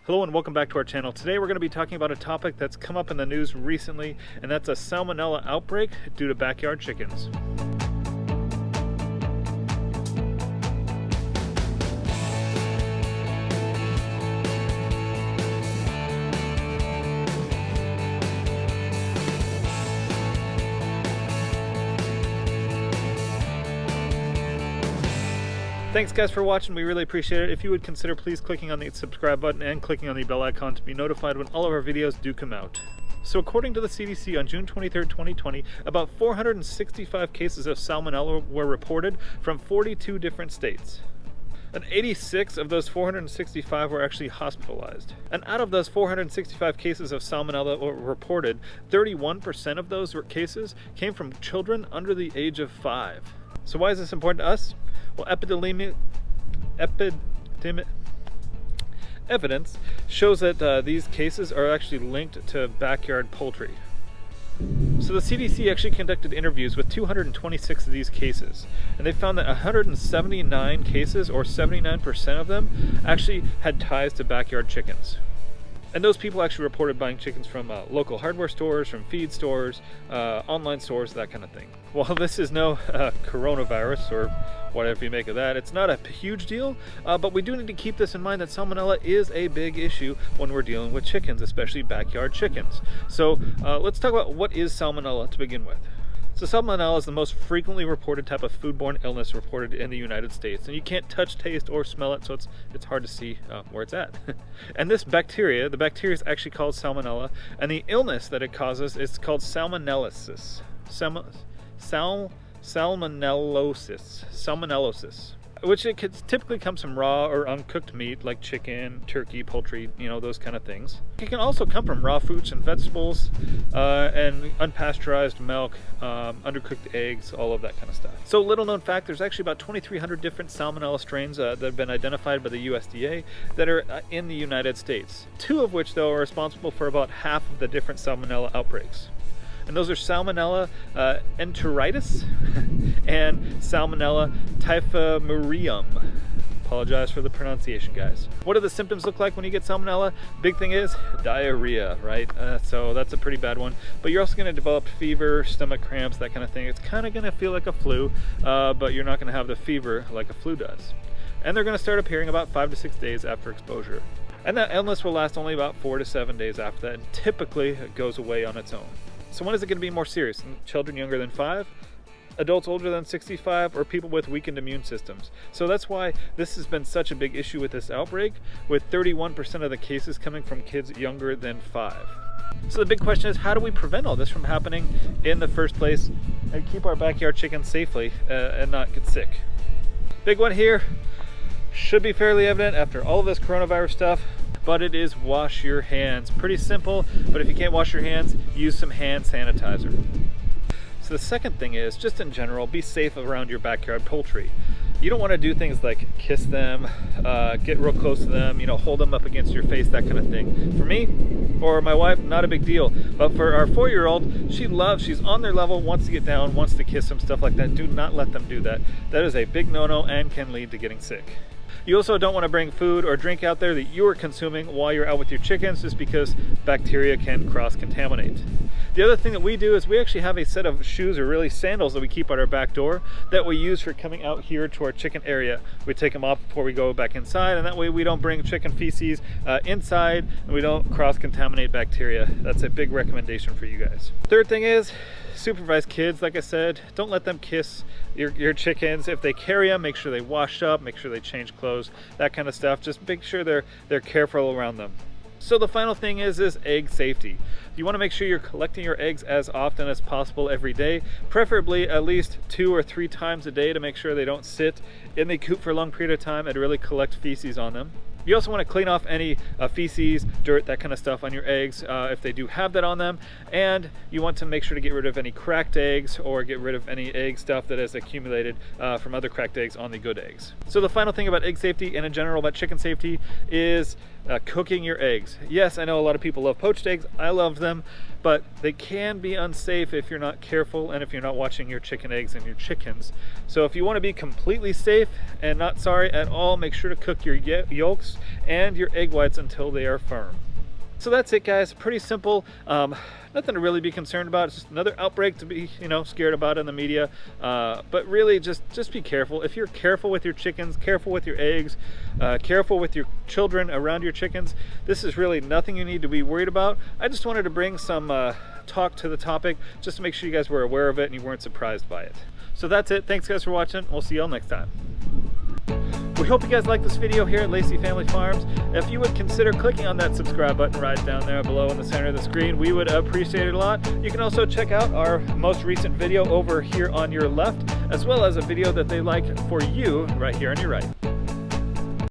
Hello and welcome back to our channel. Today we're going to be talking about a topic that's come up in the news recently, and that's a Salmonella outbreak due to backyard chickens. Thanks guys for watching, we really appreciate it. If you would consider please clicking on the subscribe button and clicking on the bell icon to be notified when all of our videos do come out. So according to the CDC on June 23rd, 2020, about 465 cases of Salmonella were reported from 42 different states. And 86 of those 465 were actually hospitalized. And out of those 465 cases of Salmonella were reported, 31% of those cases came from children under the age of 5. So why is this important to us? Well, evidence shows that these cases are actually linked to backyard poultry. So the CDC actually conducted interviews with 226 of these cases, and they found that 179 cases, or 79% of them, actually had ties to backyard chickens. And those people actually reported buying chickens from local hardware stores, from feed stores, online stores, that kind of thing. While this is no coronavirus, or whatever you make of that, it's not a huge deal, but we do need to keep this in mind that Salmonella is a big issue when we're dealing with chickens, especially backyard chickens. So let's talk about what is Salmonella to begin with. So Salmonella is the most frequently reported type of foodborne illness reported in the United States. And you can't touch, taste, or smell it, so it's hard to see where it's at. And this bacteria, the bacteria is actually called Salmonella, and the illness that it causes is called salmonellosis. Salmonellosis, which typically comes from raw or uncooked meat like chicken, turkey, poultry, those kind of things. It can also come from raw fruits and vegetables, and unpasteurized milk, undercooked eggs, all of that kind of stuff. So little known fact, there's actually about 2,300 different Salmonella strains that have been identified by the USDA that are in the United States. 2 of which though are responsible for about half of the different Salmonella outbreaks. And those are Salmonella enteritis and Salmonella typhimurium. Apologize for the pronunciation, guys. What do the symptoms look like when you get Salmonella? Big thing is diarrhea, right? So that's a pretty bad one. But you're also going to develop fever, stomach cramps, that kind of thing. It's kind of going to feel like a flu, but you're not going to have the fever like a flu does. And they're going to start appearing about 5 to 6 days after exposure. And that illness will last only about 4 to 7 days after that, and typically it goes away on its own. So when is it going to be more serious? In children younger than 5, adults older than 65, or people with weakened immune systems? So that's why this has been such a big issue with this outbreak, with 31% of the cases coming from kids younger than 5. So the big question is, how do we prevent all this from happening in the first place and keep our backyard chickens safely and not get sick? Big one here should be fairly evident after all of this coronavirus stuff, but it is wash your hands. Pretty simple, but if you can't wash your hands, use some hand sanitizer. So the second thing is, just in general, be safe around your backyard poultry. You don't want to do things like kiss them, get real close to them, hold them up against your face, that kind of thing. For me, or my wife, not a big deal. But for our 4-year-old, she's on their level, wants to get down, wants to kiss them, stuff like that. Do not let them do that. That is a big no-no and can lead to getting sick. You also don't want to bring food or drink out there that you are consuming while you're out with your chickens, just because bacteria can cross-contaminate. The other thing that we do is we actually have a set of shoes, or really sandals, that we keep at our back door that we use for coming out here to our chicken area. We take them off before we go back inside, and that way we don't bring chicken feces inside, and we don't cross-contaminate bacteria. That's a big recommendation for you guys. Third thing is, supervise kids. Like I said, don't let them kiss your chickens. If they carry them, make sure they wash up, make sure they change clothes, that kind of stuff. Just make sure they're careful around them. So the final thing is egg safety. You want to make sure you're collecting your eggs as often as possible every day, preferably at least 2 or 3 times a day, to make sure they don't sit in the coop for a long period of time and really collect feces on them. You also want to clean off any feces, dirt, that kind of stuff on your eggs if they do have that on them. And you want to make sure to get rid of any cracked eggs, or get rid of any egg stuff that has accumulated from other cracked eggs on the good eggs. So the final thing about egg safety, and in general about chicken safety, is cooking your eggs. Yes, I know a lot of people love poached eggs. I love them, but they can be unsafe if you're not careful and if you're not watching your chicken eggs and your chickens. So if you want to be completely safe and not sorry at all, make sure to cook your yolks and your egg whites until they are firm. So that's it, guys. Pretty simple. Nothing to really be concerned about. It's just another outbreak to be, scared about in the media. But really, just be careful. If you're careful with your chickens, careful with your eggs, careful with your children around your chickens, this is really nothing you need to be worried about. I just wanted to bring some talk to the topic, just to make sure you guys were aware of it and you weren't surprised by it. So that's it. Thanks, guys, for watching. We'll see y'all next time. We hope you guys like this video here at Lacey Family Farms. If you would consider clicking on that subscribe button right down there below in the center of the screen, we would appreciate it a lot. You can also check out our most recent video over here on your left, as well as a video that they like for you right here on your right.